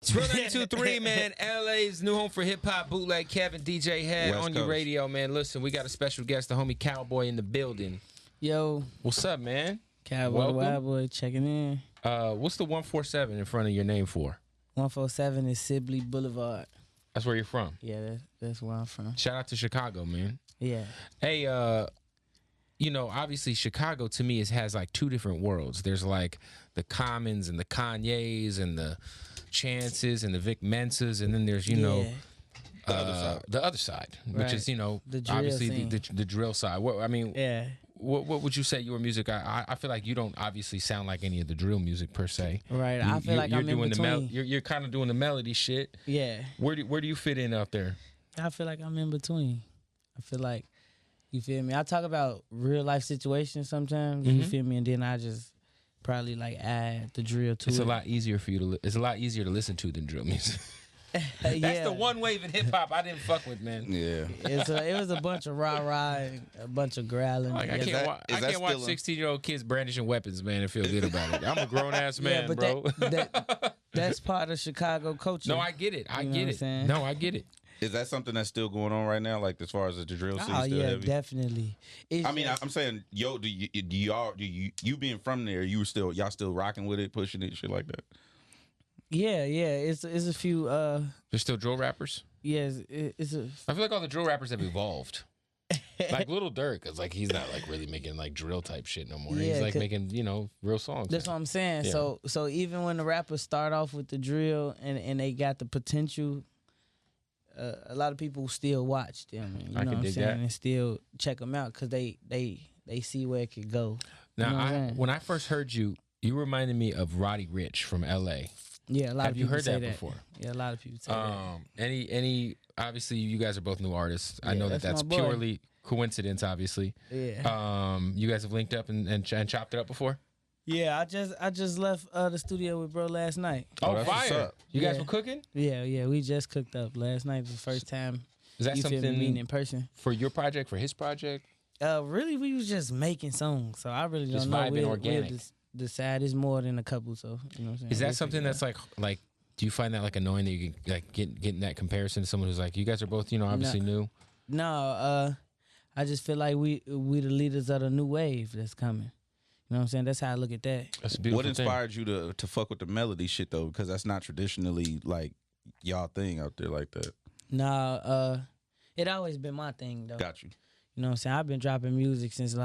Drill 92.3, man. LA's new home for hip hop, bootleg. Kevin, DJ Head West on your Coast. radio, man. Listen, we got a special guest, the homie Calboy in the building. Yo, What's up, man? Cowboy the Welcome. Wild Boy checking in. What's the 147 in front of your name for? 147 is Sibley Boulevard. That's where you're from. Yeah, that's where I'm from. Shout out to Chicago, man. Yeah. Hey, you know, obviously Chicago to me has like two different worlds. There's like the Commons and the Kanyes and the Chances and the Vic Mensas, and then there's the other side, which Right. is The drill obviously scene. the drill side. Yeah. What would you say your music? I feel like you don't obviously sound like any of the drill music per se. Right. I feel like you're I'm in doing between. you're kind of doing the melody shit. Yeah. Where do you fit in out there? I feel like I'm in between. I feel like, you feel me? I talk about real life situations sometimes, you feel me? And then I just probably like add the drill to It's it. a lot easier for you to. It's a lot easier to listen to than drill music. That's the one wave in hip hop I didn't fuck with, man. Yeah. It was a bunch of rah-rah and a bunch of growling. Like I Yeah, can't, I can't watch still a- 16-year-old kids brandishing weapons, man, and feel good about it. I'm a grown ass man, but bro. that's part of Chicago culture. No, I get it. I You know get what I'm it. saying? No, I get it. Is that something that's still going on right now? Like as far as the drill scene Oh still yeah, heavy? definitely. It's I mean, just- I'm saying, yo, do you being from there, y'all still rocking with it, pushing it, shit like that? yeah. It's a few. There's still drill rappers. Yes, it's a. I feel like all the drill rappers have evolved. Like Little Durk, cause like he's not like really making like drill type shit no more. Yeah, He's like 'cause- making real songs. That's now. what I'm saying. Yeah. So even when the rappers start off with the drill and they got the potential, a lot of people still watch them. You know I can what I'm dig saying? that. And still check them out because they see where it could go. Now, You know what I'm saying? when I first heard you, you reminded me of Roddy Ricch from L.A. Yeah, a lot Have of you people heard say that that before? Yeah, a lot of people say that. Any obviously you guys are both new artists. I Yeah, know that's that's my boy. purely coincidence, obviously. Yeah. You guys have linked up and chopped it up before. Yeah, I just left the studio with bro last night. Oh, that's what's fire! up. You guys Yeah. were cooking. Yeah, we just cooked up last night. Was the first time Is that you feel me something meeting in person. for your project, for his project? Really, we was just making songs, so I really Just don't know. vibing, organic. Decide is more than a couple, so you know what I'm saying. Is that We'll something figure it that's like? Do you find that like annoying that you can like getting that comparison to someone who's like, you guys are both obviously new? out. No, I just feel like we the leaders of the new wave that's coming. You know what I'm saying? That's how I look at that. That's a beautiful What thing. inspired you to fuck with the melody shit though? Because that's not traditionally like y'all thing out there like that. Nah, it always been my thing though. Got you. You know what I'm saying? I've been dropping music since For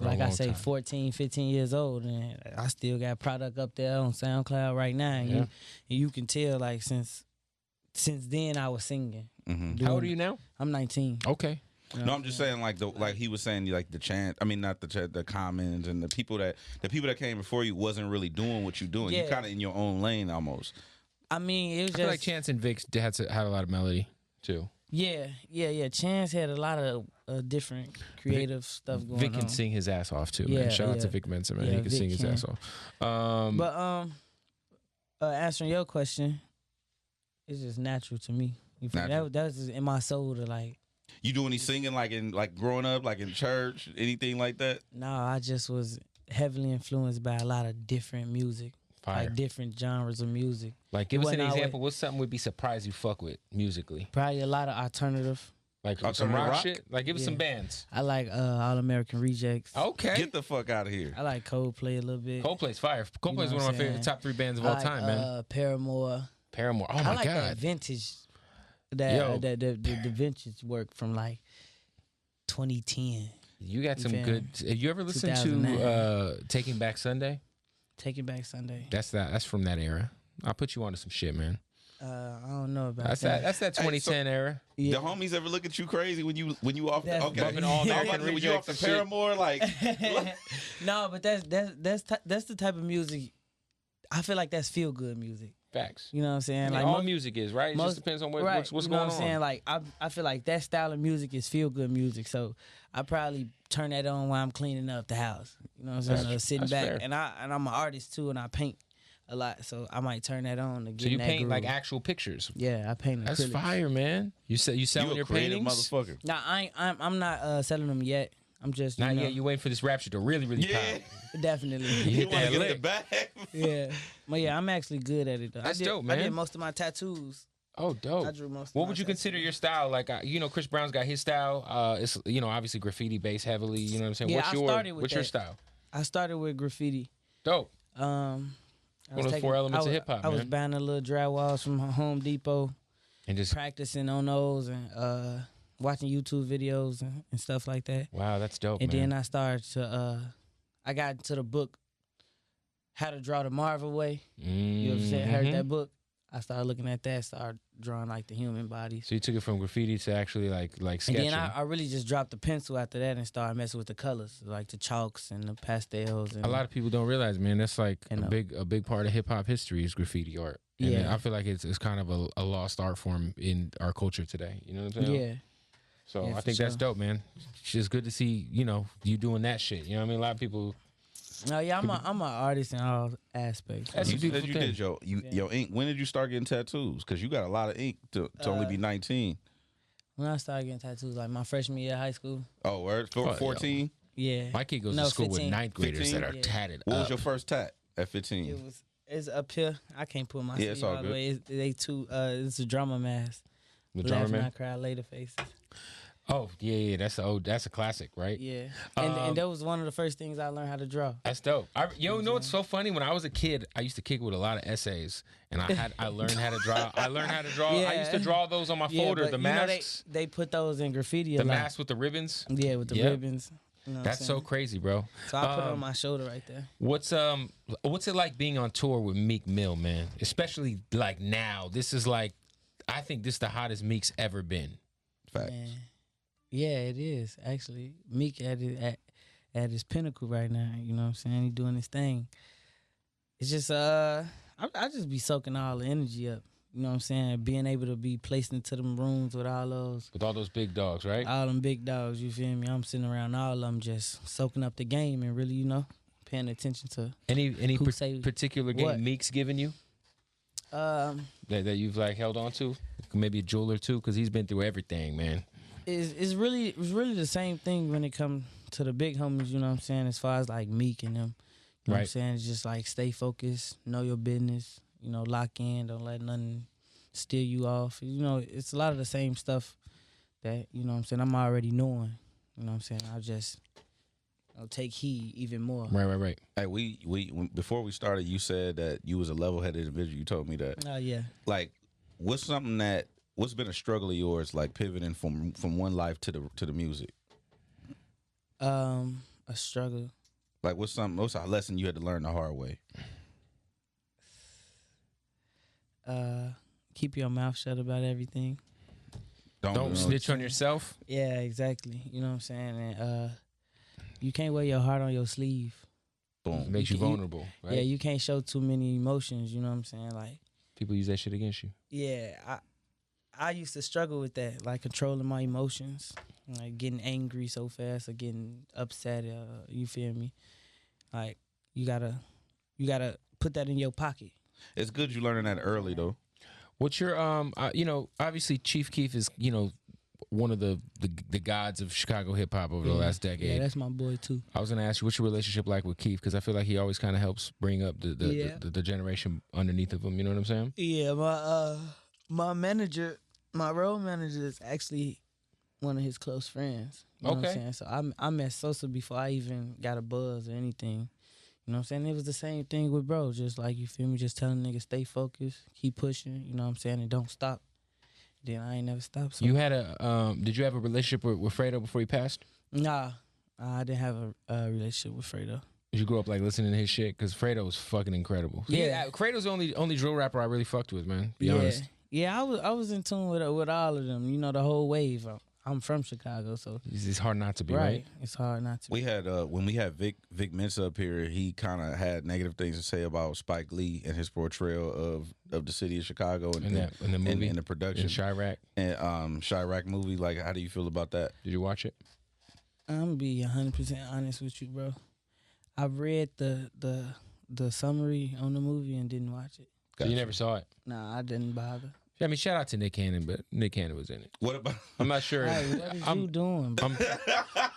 a I long say, time. 14, 15 years old, and I still got product up there on SoundCloud right now. And, Yeah. you can tell like since then I was singing. Mm-hmm. How old are you now? I'm 19. Okay. You know No, what I'm just saying like he was saying like the chant. I mean, not the Commons and the people that came before you wasn't really doing what you doing. You Yeah. kind of in your own lane almost. I mean, it was I feel just like Chance and Vic had a lot of melody too. yeah. Chance had a lot of different creative stuff going Vic on. can sing his ass off too, man. Yeah, Shout out to yeah. Vic Mensa, man. Yeah, he can Vic sing his can. ass off. But answering your question, it's just natural to me. You feel me? Natural. That was just in my soul to like. You do any singing like growing up, like in church, anything like that? No, I just was heavily influenced by a lot of different music, Fire. like different genres of music. Like, give It us an wasn't always- example. What's something would be surprised you fuck with musically? Probably a lot of alternative. Like some Alternative rock, rock? shit? Like, give us Yeah. some bands. I like All American Rejects. Okay. Get the fuck out of here. I like Coldplay a little bit. Coldplay's fire. Coldplay's know one of what my I'm favorite saying? top 3 bands of I all like, time, man. Paramore. Paramore. Oh, I my like that God. vintage. Yo. The vintage work from like 2010. You got some feel good. Have you ever listened to 2009. Taking Back Sunday? Take It Back Sunday. That's from that era. I'll put you onto some shit, man. I don't know about That's that. that 2010 era. Yeah. The homies ever look at you crazy when you off the That's- okay? Bumping all I was American about to say, when you Rejects off the and shit. Paramore like No, but that's the type of music. I feel like that's feel good music. Facts. You know what I'm saying? Like Like all music is, right? It just depends on right, what's you know going what I'm on. saying? Like I feel like that style of music is feel good music. So I probably turn that on while I'm cleaning up the house. You know what I'm saying? That's- Or sitting that's back. fair. And I'm an artist too, and I paint a lot. So I might turn that on to get So you in that paint like groove. actual pictures. Yeah, I paint That's acrylics. fire, man. You selling you a your creative paintings? motherfucker. Nah, I'm not selling them yet. I'm just Not yet. You waiting for this rap shit to really pop. Definitely. You hit that get lick. the bag. Yeah, but yeah, I'm actually good at it though. That's I did, dope, man. I did most of my tattoos. Oh, dope. I drew most. What of would my you consider your style? Like, Chris Brown's got his style. It's obviously graffiti based heavily. You know what I'm saying? Yeah, What's your style? I started with graffiti. Dope. One of the 4 elements of hip hop. I was buying a little drywalls from Home Depot And just practicing on those and watching YouTube videos and stuff like that. wow, that's dope. And man. then I started to I got into the book How to Draw the Marvel Way. You ever heard that book? I started looking at that, started drawing like the human bodies. So you took it from graffiti to actually like sketching. And then I really just dropped the pencil after that and started messing with the colors, like the chalks and the pastels. And a lot of people don't realize, man, that's like You know. a big part of hip hop history is graffiti art. And Yeah. I feel like it's kind of a lost art form in our culture today. You know what I'm saying? Yeah. So Yeah, I for think that's sure. dope, man. It's just good to see, you doing that shit. You know what I mean? A lot of people. No, yeah, I'm an artist in all aspects. That's You a beautiful said you thing. did your ink. When did you start getting tattoos? Because you got a lot of ink to only be 19. When I started getting tattoos, like my freshman year of high school. Oh, word? Oh, 14? Yeah. My kid goes No, to school 15. with ninth graders 15? that are Yeah. tatted What up. was your first tat at 15? It's up here. I can't put my Yeah, it's sleeve all all the good. way. It's a drama mask. The Laugh drummer and I man? cry later faces. Oh, yeah. That's a classic, right? Yeah. Um, And that was one of the first things I learned how to draw. That's dope. You know what's so funny? When I was a kid, I used to kick with a lot of essays, and I learned how to draw. I learned how to draw. I used to draw those on my folder. but The you know masks, they put those in graffiti a the lot. masks with the ribbons. Yeah, with the Yep. ribbons. You know what That's I'm so saying? crazy, bro. So I put it on my shoulder right there. What's it like being on tour with Meek Mill, man? Especially like now. This is like, I think this is the hottest Meek's ever been. Facts. Man. Yeah, it is actually. Meek at his pinnacle right now. You know what I'm saying? He doing his thing. It's just I just be soaking all the energy up. You know what I'm saying? Being able to be placed into them rooms with all With all those big dogs, right? all them big dogs. You feel me? I'm sitting around all of them just soaking up the game and really, paying attention to. Any Who say particular game what? Meek's given you that you've like held on to? Maybe a jewel or two, because he's been through everything, man. It's really the same thing when it comes to the big homies, you know what I'm saying, as far as like Meek and them. You know what I'm Right. saying? It's just like stay focused, know your business, lock in, don't let nothing steal you off. It's a lot of the same stuff that, you know what I'm saying, I'm already knowing. You know what I'm saying? I'll just take heed even more. Right. Hey, before we started, you said that you was a level-headed individual. You told me that. Oh yeah. Like, what's been a struggle of yours, like pivoting from one life to the music? A struggle. Like, what's a lesson you had to learn the hard way? Keep your mouth shut about everything. Don't snitch on yourself. Yeah, exactly. You know what I'm saying? And you can't wear your heart on your sleeve. Boom. Makes you vulnerable, right? Yeah, you can't show too many emotions, you know what I'm saying? Like, People use that shit against you. yeah, I used to struggle with that, like controlling my emotions, like getting angry so fast or getting upset, you feel me? Like, you gotta put that in your pocket. It's good you learning that early though. What's your obviously Chief Keef is one of the gods of Chicago hip hop over the last decade. Yeah, that's my boy too. I was gonna ask you, what's your relationship like with Keef? Because I feel like he always kind of helps bring up the generation underneath of him. You know what I'm saying? Yeah, my manager, my role manager is actually one of his close friends. You know what I'm saying? So I met Sosa before I even got a buzz or anything. You know what I'm saying? It was the same thing with bro. Just like, you feel me? Just telling niggas stay focused, keep pushing, you know what I'm saying? And don't stop. Then I ain't never stopped. So. You had did you have a relationship with Fredo before he passed? Nah, I didn't have a relationship with Fredo. Did you grow up like listening to his shit? Because Fredo was fucking incredible. Yeah. Fredo's the only drill rapper I really fucked with, man. Be honest. Yeah, I was in tune with all of them. The whole wave. I'm from Chicago, so It's hard not to be, right? It's hard not to. We had when we had Vic Mensa up here, he kind of had negative things to say about Spike Lee and his portrayal of the city of Chicago In the movie, and the production in Chirac. And Chirac movie. Like, how do you feel about that? Did you watch it? I'm gonna be 100% honest with you, bro. I read the summary on the movie and didn't watch it. So you never saw it. Nah, I didn't bother. I mean, shout out to Nick Cannon, but Nick Cannon was in it. What about? I'm not sure. Hey, what is you doing?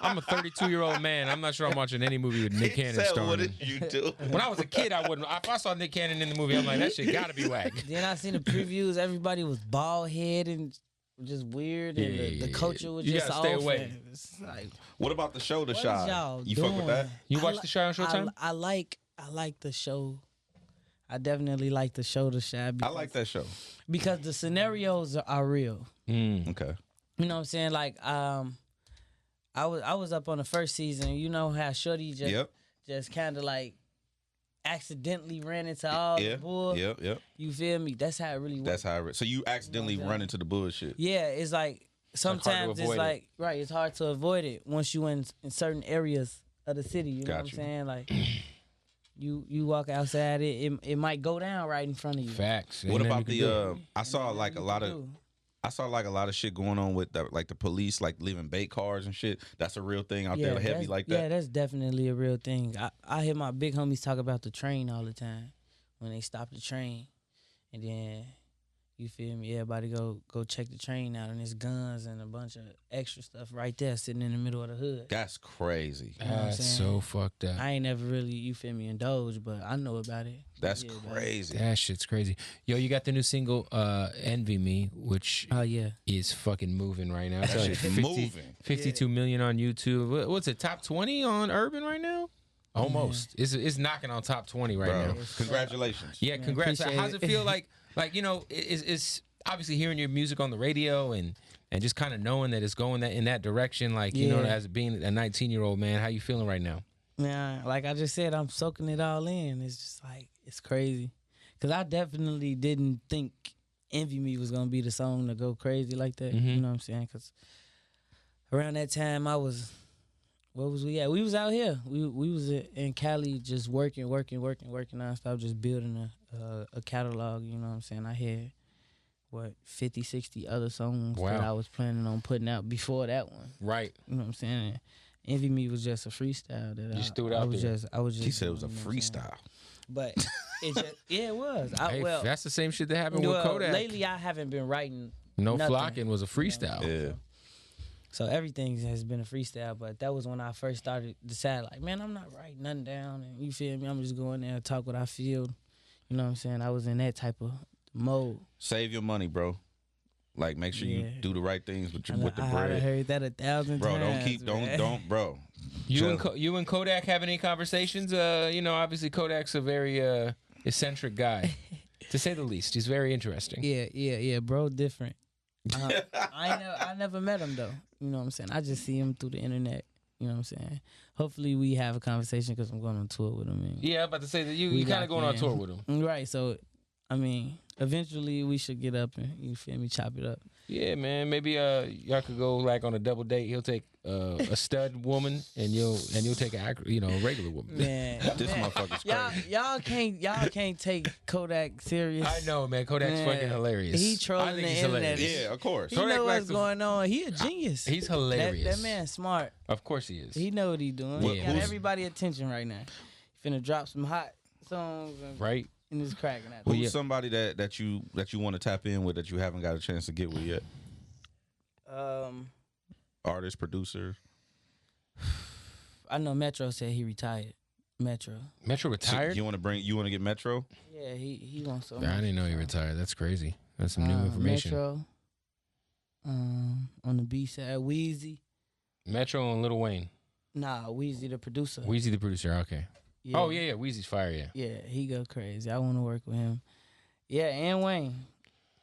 I'm a 32-year-old man. I'm not sure I'm watching any movie with Nick Cannon starring. What did you do? When I was a kid, I wouldn't. If I saw Nick Cannon in the movie, I'm like, that shit gotta be whack. Then I seen the previews. Everybody was bald head and just weird, and the culture was you just gotta stay off. away. It's like, What about the show, The what Shy? is y'all You doing? fuck with that? You watch the show on Showtime? I like the show. I definitely like the show, The Shy. I like that show. because the scenarios are real. Okay. You know what I'm saying? Like, I was up on the first season. You know how Shorty just kind of like accidentally ran into all the bull. Yep. You feel me? That's how it really works. That's how it. So you accidentally run into the bullshit. Yeah, it's like sometimes it's like right. It's hard to avoid it once you in certain areas of the city. You know what I'm saying? Like. You walk outside, it might go down right in front of you. Facts. What about the? I saw like a lot of shit going on with the police like leaving bait cars and shit. That's a real thing out there, heavy like that. Yeah, that's definitely a real thing. I hear my big homies talk about the train all the time when they stop the train, and then you feel me? Everybody go check the train out, and there's guns and a bunch of extra stuff right there sitting in the middle of the hood. That's crazy. You know That's so fucked up. I ain't never really, you feel me, indulged, but I know about it. That's crazy. That shit's crazy. Yo, you got the new single "Envy Me," which is fucking moving right now. It's like 52 million on YouTube. What's it? Top 20 on Urban right now? Almost. It's knocking on top 20 right now. Congratulations. Yeah, congrats. So how's it feel like you know, it's obviously hearing your music on the radio and just kind of knowing that it's going in that direction, like, you know, as being a 19-year-old man, how you feeling right now? Yeah, like I just said, I'm soaking it all in. It's just like, it's crazy. Because I definitely didn't think Envy Me was going to be the song to go crazy like that. You know what I'm saying? Because around that time, where was we at? We was out here. We was in Cali just working nonstop, just building a catalog, you know what I'm saying? I had, 50, 60 other songs that I was planning on putting out before that one. Right. You know what I'm saying? Envy Me was just a freestyle that just threw it out there. I was just. He said it was a freestyle. But it just, it was. That's the same shit that happened with Kodak. Lately, I haven't been writing. No Flocking was a freestyle. Yeah. So everything has been a freestyle, but that was when I first started deciding, like, man, I'm not writing nothing down, and you feel me? I'm just going there and talk what I feel. You know what I'm saying? I was in that type of mode. Save your money, bro. Like, make sure you do the right things with the bread. I heard that 1,000 bro, times. Don't, bro. You and Kodak have any conversations? You know, obviously Kodak's a very eccentric guy, to say the least. He's very interesting. Yeah, bro, different. I never met him though. You know what I'm saying? I just see him through the internet. You know what I'm saying? Hopefully we have a conversation because I'm going on tour with him. And yeah, I'm about to say that you kind of going on tour with him. Right, so, I mean, eventually we should get up and, you feel me, chop it up. Yeah, man. Maybe y'all could go like on a double date. He'll take a stud woman and you'll take a regular woman. Man, this motherfucker's crazy. Y'all can't take Kodak serious. I know, man. Kodak's fucking hilarious. He trolling the internet. Yeah, of course. He know what's going on. He a genius. He's hilarious. That man's smart. Of course he is. He know what he doing. He got everybody attention right now. He finna drop some hot songs. Right. And it's cracking out. Who's somebody that you want to tap in with that you haven't got a chance to get with yet? Artist, producer. I know Metro said he retired. Metro retired? So you want to get Metro? Yeah, he wants so much. I didn't know he retired. That's crazy. That's some new information. Metro. On the B side, Weezy. Metro and Lil Wayne. Nah, Weezy the producer. Weezy the producer. Okay. Yeah. Oh yeah, Weezy's fire. Yeah. Yeah, he go crazy. I want to work with him. Yeah, and Wayne.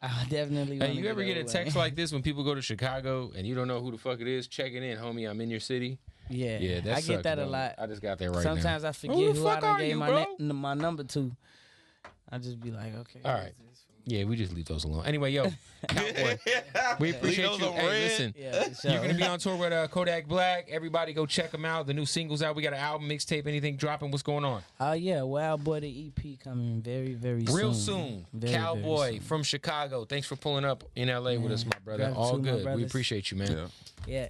I definitely. Hey, you ever get a text like this when people go to Chicago and you don't know who the fuck it is? Checking in, homie. I'm in your city. Yeah, that I get that a lot. I just got that right Sometimes now. I forget who I done gave my number to. I just be like, okay. All right. Yeah, we just leave those alone. Anyway, yo, Calboy, we appreciate you. Hey, listen, you're going to be on tour with Kodak Black. Everybody go check them out. The new single's out. We got an album, mixtape, anything dropping. What's going on? Yeah, Wild Boy, the EP coming very, very soon. Real soon. Calboy from Chicago. Thanks for pulling up in L.A. with us, my brother. All good. We appreciate you, man. Yeah.